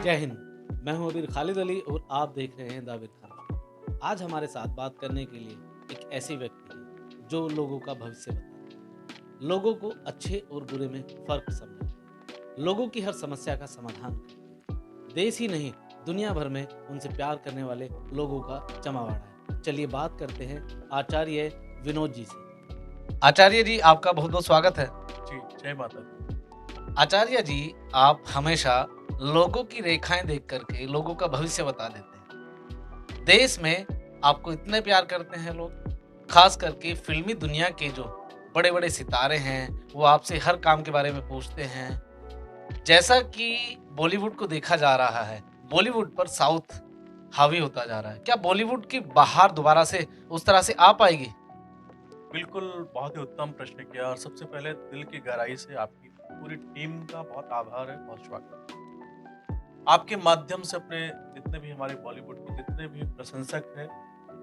जय हिंद। मैं हूं अबीर खालिद अली और आप देख रहे हैं द अबीर खान। आज हमारे साथ बात करने के लिए एक ऐसी व्यक्ति है जो लोगों का भविष्य बताता है, लोगों को अच्छे और बुरे में फर्क समझाता है, लोगों की हर समस्या का समाधान करता है। देश ही नहीं, दुनिया भर में उनसे प्यार करने वाले लोगों का जमावड़ा है। चलिए बात करते हैं आचार्य विनोद जी से। आचार्य जी, आपका बहुत बहुत स्वागत है। जी, जय माता दी। आचार्य जी, आप हमेशा लोगों की रेखाएं देख करके लोगों का भविष्य बता देते हैं। देश में आपको इतने प्यार करते हैं लोग, खास करके फिल्मी दुनिया के जो बड़े बड़े सितारे हैं वो आपसे हर काम के बारे में पूछते हैं। जैसा कि बॉलीवुड को देखा जा रहा है, बॉलीवुड पर साउथ हावी होता जा रहा है। क्या बॉलीवुड की बहार दोबारा से उस तरह से आ पाएगी? बिल्कुल, बहुत ही उत्तम प्रश्न किया और सबसे पहले दिल की गहराई से आपकी पूरी टीम का बहुत आभार है, बहुत स्वागत है। आपके माध्यम से अपने जितने भी हमारे बॉलीवुड के जितने भी प्रशंसक हैं,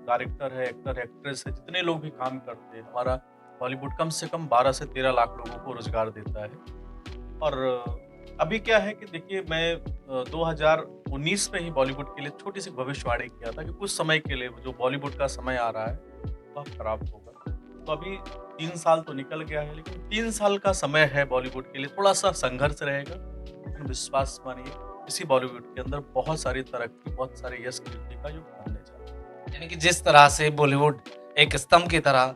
डायरेक्टर है, एक्टर, एक्ट्रेस है, जितने लोग भी काम करते हैं, हमारा बॉलीवुड कम से कम 12 से 13 लाख लोगों को रोज़गार देता है। और अभी क्या है कि देखिए मैं 2019 में ही बॉलीवुड के लिए छोटी-सी भविष्यवाणी किया था कि कुछ समय के लिए जो बॉलीवुड का समय आ रहा है, वह खराब होगा। तो अभी 3 साल तो निकल गया है, लेकिन 3 साल का समय है बॉलीवुड के लिए, थोड़ा-सा संघर्ष रहेगा। लेकिन विश्वास मानिए, इसी बॉलीवुड के अंदर बहुत सारी तरक्की, बहुत सारे यश कीर्ति का युग बनने जा रहा है। यानी कि जिस तरह से बॉलीवुड एक स्तंभ की तरह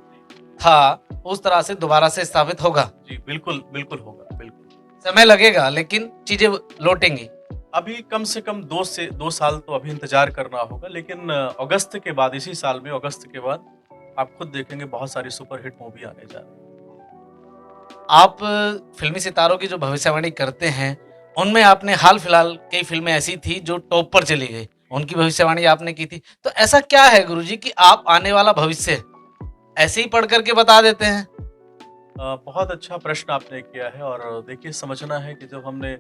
था, उस तरह से दोबारा से स्थापित होगा। जी, बिल्कुल, बिल्कुल होगा, बिल्कुल। समय लगेगा लेकिन चीजें लौटेंगी। अभी कम से कम 2 साल तो अभी इंतज़ार करना होगा, लेकिन अगस्त के बाद, इसी साल में अगस्त के बाद आप खुद देखेंगे बहुत सारी सुपर हिट मूवी आने जा रही है। आप फिल्मी सितारों की जो भविष्यवाणी करते हैं, उनमें आपने हाल-फिलहाल कई फ़िल्में ऐसी थी जो टॉप पर चली गई, उनकी भविष्यवाणी आपने की थी। तो ऐसा क्या है गुरुजी कि आप आने वाला भविष्य ऐसे ही पढ़ कर के बता देते हैं? बहुत अच्छा प्रश्न आपने किया है और देखिए समझना है कि जब हमने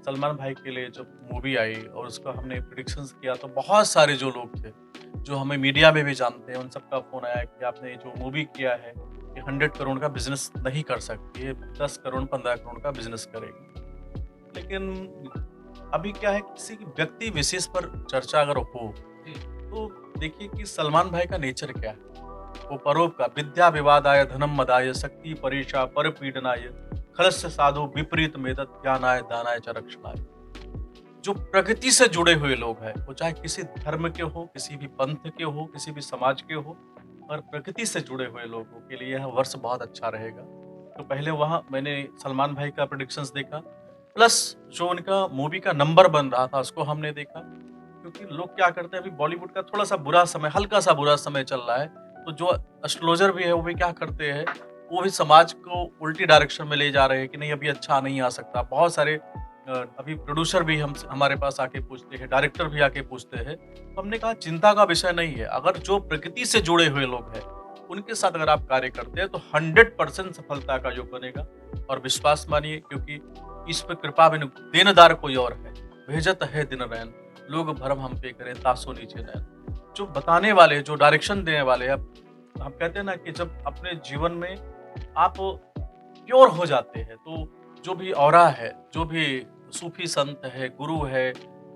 सलमान भाई के लिए जब मूवी आई और उसका हमने प्रेडिक्शंस किया तो बहुत सारे जो लोग थे, जो हमें मीडिया में भी जानते हैं, उन सबका फ़ोन आया कि आपने ये जो मूवी किया है, ये 100 करोड़ का बिज़नेस नहीं कर सकती, ये 10 करोड़, 15 करोड़ का बिज़नेस करेगी। लेकिन अभी क्या है, किसी की व्यक्ति विशेष पर चर्चा अगर हो, तो देखिए कि सलमान भाई का नेचर क्या है। वो परोपकार विद्या विवादाय धनम मदाय शक्ति परीक्षा पर पीडनाय खलस्य साधु विपरीत मेदत ज्ञानाय दानाय च रक्षणाय। जो प्रकृति से जुड़े हुए लोग हैं, वो चाहे किसी धर्म के हो, किसी भी पंथ के हो, किसी भी समाज के हो, और प्रकृति से जुड़े हुए लोगों के लिए यह वर्ष बहुत अच्छा रहेगा। तो पहले वहाँ मैंने सलमान भाई का प्रेडिक्शंस देखा, प्लस जो उनका मूवी का नंबर बन रहा था उसको हमने देखा। क्योंकि लोग क्या करते हैं, अभी बॉलीवुड का थोड़ा-सा बुरा समय, हल्का-सा बुरा समय चल रहा है, तो जो एस्ट्रोलॉजर भी है वो भी क्या करते हैं, वो भी समाज को उल्टी डायरेक्शन में ले जा रहे हैं कि नहीं अभी अच्छा नहीं आ सकता। बहुत सारे अभी प्रोड्यूसर भी हमसे हमारे पास आके पूछते हैं, डायरेक्टर भी आके पूछते हैं। तो हमने कहा चिंता का विषय नहीं है, अगर जो प्रकृति से जुड़े हुए लोग हैं, उनके साथ अगर आप कार्य करते हैं तो 100% सफलता का योग बनेगा। और विश्वास मानिए, क्योंकि इस पे कृपा बिनु देनदार कोई और है, भेजत है दिन रैन, लोग भरम हम पे करें तासो नीचे नैन। जो बताने वाले, जो डायरेक्शन देने वाले, अब हम कहते हैं ना कि जब अपने जीवन में आप प्योर हो जाते हैं, तो जो भी ऑरा है, जो भी सूफी संत है, गुरु है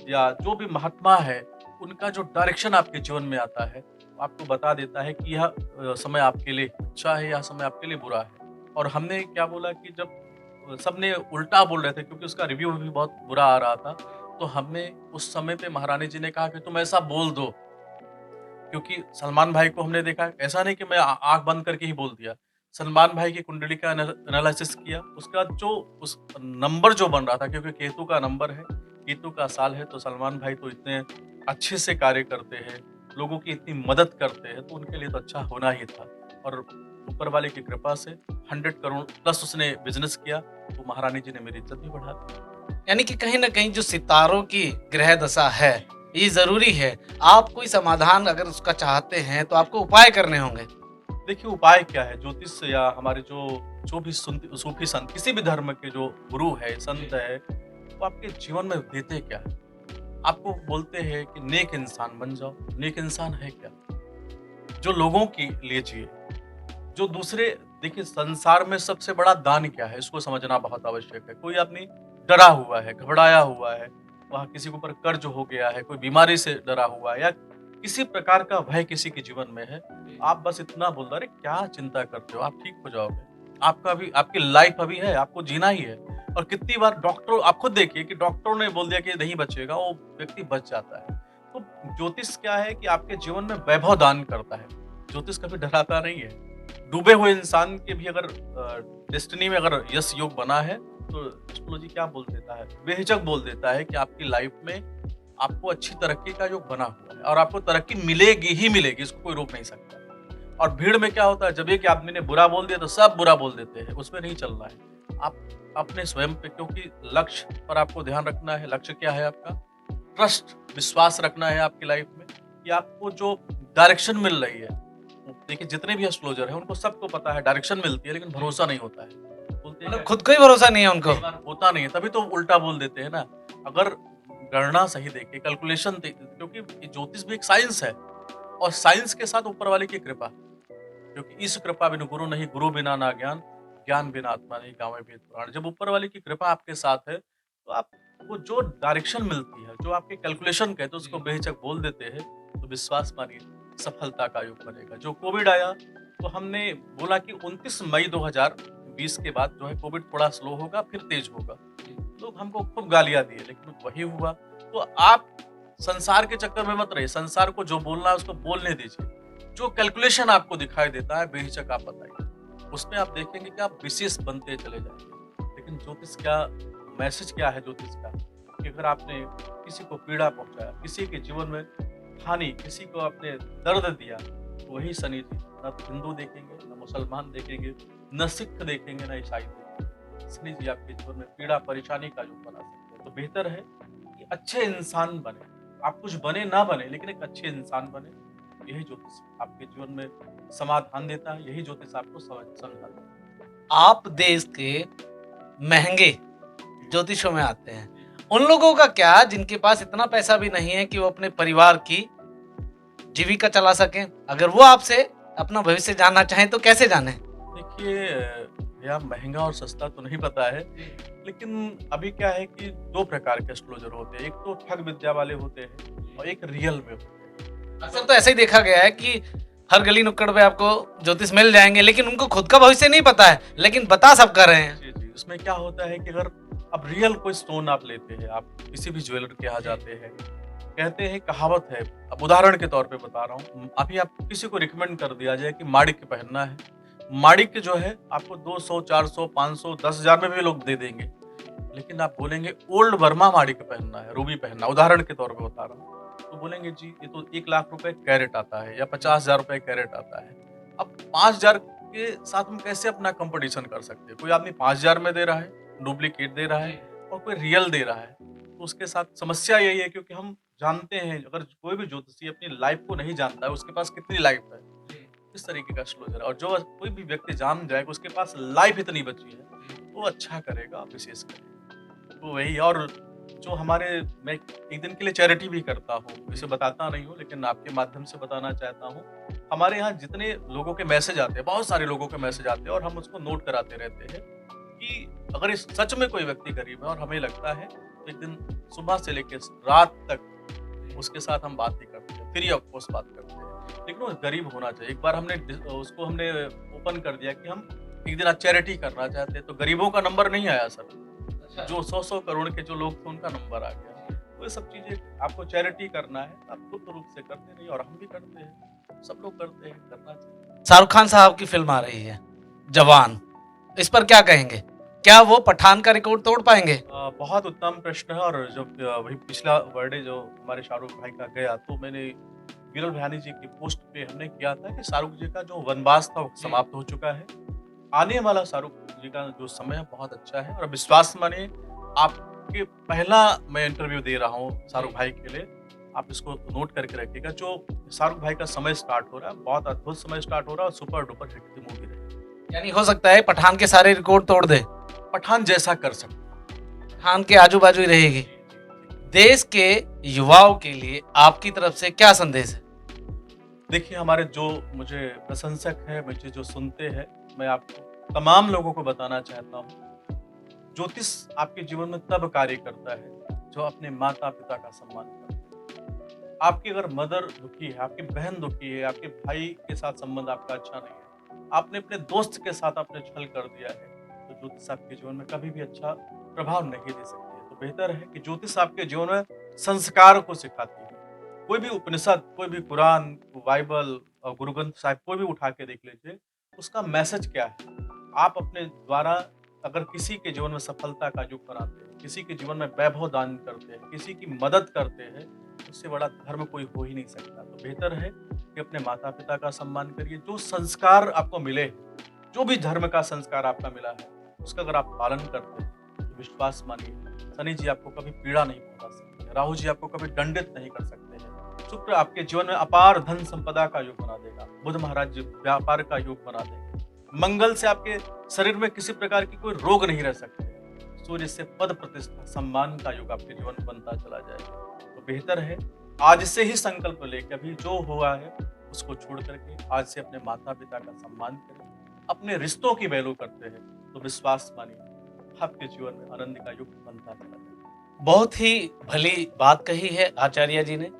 या जो भी महात्मा है, उनका जो डायरेक्शन आपके जीवन में आता है, वो आपको बता देता है कि यह समय आपके लिए अच्छा है, यह समय आपके लिए बुरा है। और हमने क्या बोला कि जब सबने उल्टा बोल रहे थे, क्योंकि उसका रिव्यू भी बहुत बुरा आ रहा था, तो हमने उस समय पे महारानी जी ने कहा कि तुम ऐसा बोल दो, क्योंकि सलमान भाई को हमने देखा, ऐसा नहीं कि मैं आँख बंद करके ही बोल दिया। सलमान भाई की कुंडली का एनालिसिस किया, उसका जो उस नंबर जो बन रहा था, क्योंकि केतु का नंबर है, केतु का साल है, तो सलमान भाई तो इतने अच्छे से कार्य करते हैं, लोगों की इतनी मदद करते हैं, तो उनके लिए तो अच्छा होना ही था। और ऊपर वाले की कृपा से 100 करोड़ प्लस उसने बिज़नेस किया, तो महारानी जी ने मेरी इज़्ज़त भी बढ़ा दी। यानी कि कहीं न कहीं जो सितारों की ग्रह दशा है, ये ज़रूरी है। आप कोई समाधान अगर उसका चाहते हैं तो आपको उपाय करने होंगे। देखिए उपाय क्या है, ज्योतिष या हमारे जो जो भी सूफी संत, किसी भी धर्म के जो गुरु है, संत है, वो आपके जीवन में देते क्या है? आपको बोलते हैं कि नेक इंसान बन जाओ। नेक इंसान है क्या? जो लोगों के लिए जिए, जो दूसरे, देखिए संसार में सबसे बड़ा दान क्या है, इसको समझना बहुत आवश्यक है। कोई आदमी डरा हुआ है, घबराया हुआ है, वहाँ किसी के ऊपर कर्ज हो गया है, कोई बीमारी से डरा हुआ है या किसी प्रकार का भय किसी के जीवन में है, आप बस इतना बोल दो, "अरे क्या चिंता करते हो? आप ठीक हो जाओगे। आपका भी आपकी लाइफ अभी है, आपको जीना ही है।" और कितनी बार डॉक्टर आप खुद देखिए कि डॉक्टरों ने बोल दिया कि नहीं बचेगा, वो व्यक्ति बच जाता है। तो ज्योतिष क्या है कि आपके जीवन में वैभव दान करता है। ज्योतिष कभी डराता नहीं है। डूबे हुए इंसान के भी अगर डेस्टिनी में अगर यश योग बना है, तो एस्ट्रोलॉजी क्या बोल देता है? बेहिचक बोल देता है कि आपकी लाइफ में आपको अच्छी तरक्की का योग बना हुआ है और आपको तरक्की मिलेगी ही मिलेगी, इसको कोई रोक नहीं सकता। और भीड़ में क्या होता है, जब एक आदमी ने बुरा बोल दिया तो सब बुरा बोल देते हैं, उसमें नहीं चलना है। आप अपने स्वयं पे, क्योंकि लक्ष्य पर आपको ध्यान रखना है। लक्ष्य क्या है आपका? ट्रस्ट, विश्वास रखना है आपकी लाइफ में कि आपको जो डायरेक्शन मिल रही है। देखिए जितने भी एस्ट्रोलॉजर हैं उनको सबको पता है डायरेक्शन मिलती है, लेकिन भरोसा नहीं होता है। बोलते हैं मतलब खुद को ही भरोसा नहीं है उनको। कई बार होता नहीं है, तभी तो उल्टा बोल देते हैं ना। अगर गणना सही देखें, कैलकुलेशन क्योंकि ये ज्योतिष भी एक साइंस है और साइंस के साथ ऊपर वाले की कृपा, क्योंकि इस कृपा बिनु गुरु नहीं, गुरु बिना ना ज्ञान, ज्ञान बिना आत्मा नहीं, गावें वेद पुराण। जब ऊपर वाले की कृपा आपके साथ है, तो आपको जो डायरेक्शन मिलती है, जो आपके कैलकुलेशन कहते हैं, उसको बेहिचक बोल देते हैं, तो विश्वास मानिए सफलता का योग बनेगा। जो कोविड आया, तो हमने बोला कि 29 मई 2020 के बाद जो है कोविड थोड़ा स्लो होगा, फिर तेज होगा। लोग हमको खूब गालियाँ दिए, लेकिन वही हुआ। तो आप संसार के चक्कर में मत रहिए, संसार को जो बोलना है उसको बोलने दीजिए। जो कैलकुलेशन आपको दिखाई देता है, बेहिचक आप बताइए। उसमें आप देखेंगे कि आप विशेष बनते चले जाएंगे। लेकिन ज्योतिष क्या, मैसेज क्या है ज्योतिष का, कि अगर आपने किसी को पीड़ा पहुंचाया, किसी के जीवन में हानि, किसी को आपने दर्द दिया, तो वही शनि जी ना तो हिंदू देखेंगे, ना मुसलमान देखेंगे, न सिख देखेंगे, ना ईसाई देखेंगे। शनि जी आपके जीवन में पीड़ा परेशानी का योग बना सकते हैं। तो बेहतर है कि अच्छे इंसान बने। आप कुछ बने ना बने, लेकिन एक अच्छे इंसान बने। यही ज्योतिष आपके जीवन में समाधान देता है, यही ज्योतिष आपको समझाता है। आप देश के महंगे ज्योतिषों में आते हैं, उन लोगों का क्या जिनके पास इतना पैसा भी नहीं है कि वो अपने परिवार की जीविका चला सकें? अगर वो आपसे अपना भविष्य जानना चाहें तो कैसे जाने? देखिए भैया, महंगा और सस्ता तो नहीं पता है, लेकिन अभी क्या है कि 2 प्रकार के एस्ट्रोलॉजर होते हैं। एक तो ठग विद्या वाले होते हैं और एक रियल में होते हैं। अक्सर तो ऐसा ही देखा गया है कि हर गली नुक्कड़ पे आपको ज्योतिष मिल जाएंगे, लेकिन उनको खुद का भविष्य नहीं पता है, लेकिन बता सब कर रहे हैं। जी, जी। उसमें क्या होता है कि अगर अब रियल कोई स्टोन आप लेते हैं, आप किसी भी ज्वेलर के यहाँ जाते हैं, कहते हैं, कहावत है, अब उदाहरण के तौर पे बता रहा हूँ, अभी आप किसी को रिकमेंड कर दिया जाए कि माणिक्य पहनना है, माणिक्य जो है आपको 200, 400, 500, 10,000 में भी लोग दे देंगे। लेकिन आप बोलेंगे ओल्ड वर्मा माणिक्य पहनना है, रूबी पहनना, उदाहरण के तौर पे बता रहा हूँ, तो बोलेंगे जी ये तो 1 लाख रुपए कैरेट आता है या 50,000 रुपए कैरेट आता है। अब 5,000 के साथ हम कैसे अपना कंपटीशन कर सकते हैं? कोई आदमी 5,000 में दे रहा है, डुप्लीकेट दे रहा है और कोई रियल दे रहा है। तो उसके साथ समस्या यही है, क्योंकि हम जानते हैं अगर कोई भी ज्योतिषी अपनी लाइफ को नहीं जानता है, उसके पास कितनी लाइफ है, इस तरीके का एस्ट्रोलॉजर है। और जो कोई भी व्यक्ति जान जाए कि उसके पास लाइफ इतनी बची है, वो अच्छा करेगा, विशेष करेगा। तो वही। और जो हमारे, मैं एक दिन के लिए चैरिटी भी करता हूँ, इसे बताता नहीं हूँ, लेकिन आपके माध्यम से बताना चाहता हूँ। हमारे यहाँ जितने लोगों के मैसेज आते हैं, बहुत सारे लोगों के मैसेज आते हैं और हम उसको नोट कराते रहते हैं कि अगर इस सच में कोई व्यक्ति गरीब है और हमें लगता है, तो एक दिन सुबह से लेकर रात तक उसके साथ हम बात ही करते हैं, फ्री ऑफ कॉस्ट बात करते हैं। लेकिन वो गरीब होना चाहिए। एक बार उसको हमने ओपन कर दिया कि हम एक दिन आज चैरिटी करना चाहते हैं, तो गरीबों का नंबर नहीं आया सर, जो 100-100 करोड़ के जो लोग थे उनका नंबर आ गया। तो ये सब चीजें आपको चैरिटी करना है, आप गुप्त रूप से करते नहीं, और हम भी करते हैं, सब लोग करते हैं, करना चाहिए। शाहरुख खान साहब की फिल्म आ रही है जवान, इस पर क्या कहेंगे? क्या वो पठान का रिकॉर्ड तोड़ पाएंगे? बहुत उत्तम प्रश्न है। और जब वही पिछला बर्थडे जो हमारे शाहरुख भाई का गया, तो मैंने विरल भयानी जी की पोस्ट पे हमने किया था कि शाहरुख जी का जो वनवास था वो समाप्त हो चुका है। आने वाला शाहरुख जी का जो समय है बहुत अच्छा है। और विश्वास मानिए, आपके पहला मैं इंटरव्यू दे रहा हूँ शाहरुख भाई के लिए, आप इसको नोट करके रखिएगा। जो शाहरुख भाई का समय स्टार्ट हो रहा है, बहुत अद्भुत समय स्टार्ट हो रहा है और सुपर डुपर हिट की मूवी रहेगी। यानी हो सकता है पठान के सारे रिकॉर्ड तोड़ दे, पठान जैसा कर सकते हैं। पठान के आजू बाजू ही रहेगी। देश के युवाओं के लिए आपकी तरफ से क्या संदेश है? देखिए, हमारे जो मुझे प्रशंसक है, मुझे जो सुनते हैं, मैं आपको तमाम लोगों को बताना चाहता हूँ, ज्योतिष आपके जीवन में तब कार्य करता है जो अपने माता-पिता का सम्मान करते हैं। आपकी अगर मदर दुखी है, आपकी बहन दुखी है, आपके भाई के साथ संबंध आपका अच्छा नहीं है, आपने अपने दोस्त के साथ आपने छल कर दिया है, तो ज्योतिष आपके जीवन में कभी भी अच्छा प्रभाव नहीं दे सकती है। तो बेहतर है कि ज्योतिष आपके जीवन में संस्कार को सिखाती है। कोई भी उपनिषद, कोई भी कुरान, बाइबल और गुरु ग्रंथ साहिब कोई भी उठा के देख लीजिए, उसका मैसेज क्या है? आप अपने द्वारा अगर किसी के जीवन में सफलता का युग बनाते हैं, किसी के जीवन में वैभव दान करते हैं, किसी की मदद करते हैं, उससे बड़ा धर्म कोई हो ही नहीं सकता। तो बेहतर है कि अपने माता-पिता का सम्मान करिए, जो संस्कार आपको मिले हैं, जो भी धर्म का संस्कार आपका मिला है, उसका अगर आप पालन करते हैं, तो विश्वास मानिए, शनि जी आपको कभी पीड़ा नहीं पहुँचा सकते हैं, राहु जी आपको कभी दंडित नहीं कर सकते हैं, शुक्र आपके जीवन में अपार धन संपदा का योग बना देगा, बुध महाराज जी व्यापार का योग बना देंगे, मंगल से आपके शरीर में किसी प्रकार की कोई रोग नहीं रह सकते, सूर्य से पद प्रतिष्ठा सम्मान का योग आपके जीवन में बनता चला जाएगा। तो बेहतर है आज से ही संकल्प लेके अभी जो हुआ है उसको छोड़ करके आज से अपने माता पिता का सम्मान करें, अपने रिश्तों की वैल्यू करते हैं, तो विश्वास मानिए आपके जीवन में आनंद का युग बनता चला जाएगा। बहुत ही भली बात कही है आचार्य जी ने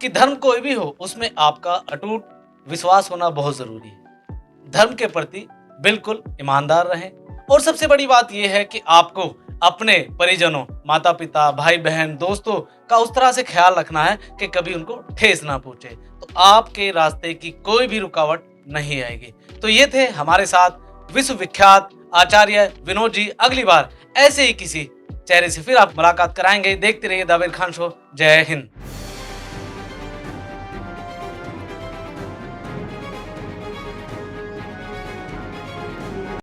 कि धर्म कोई भी हो उसमें आपका अटूट विश्वास होना बहुत जरूरी है। धर्म के प्रति बिल्कुल ईमानदार रहें और सबसे बड़ी बात यह है कि आपको अपने परिजनों, माता पिता, भाई बहन, दोस्तों का उस तरह से ख्याल रखना है कि कभी उनको ठेस ना पहुंचे, तो आपके रास्ते की कोई भी रुकावट नहीं आएगी। तो ये थे हमारे साथ विश्व विख्यात आचार्य विनोद जी। अगली बार ऐसे ही किसी चेहरे से फिर आप मुलाकात कराएंगे। देखते रहिए द आबिर खान शो। जय हिंद।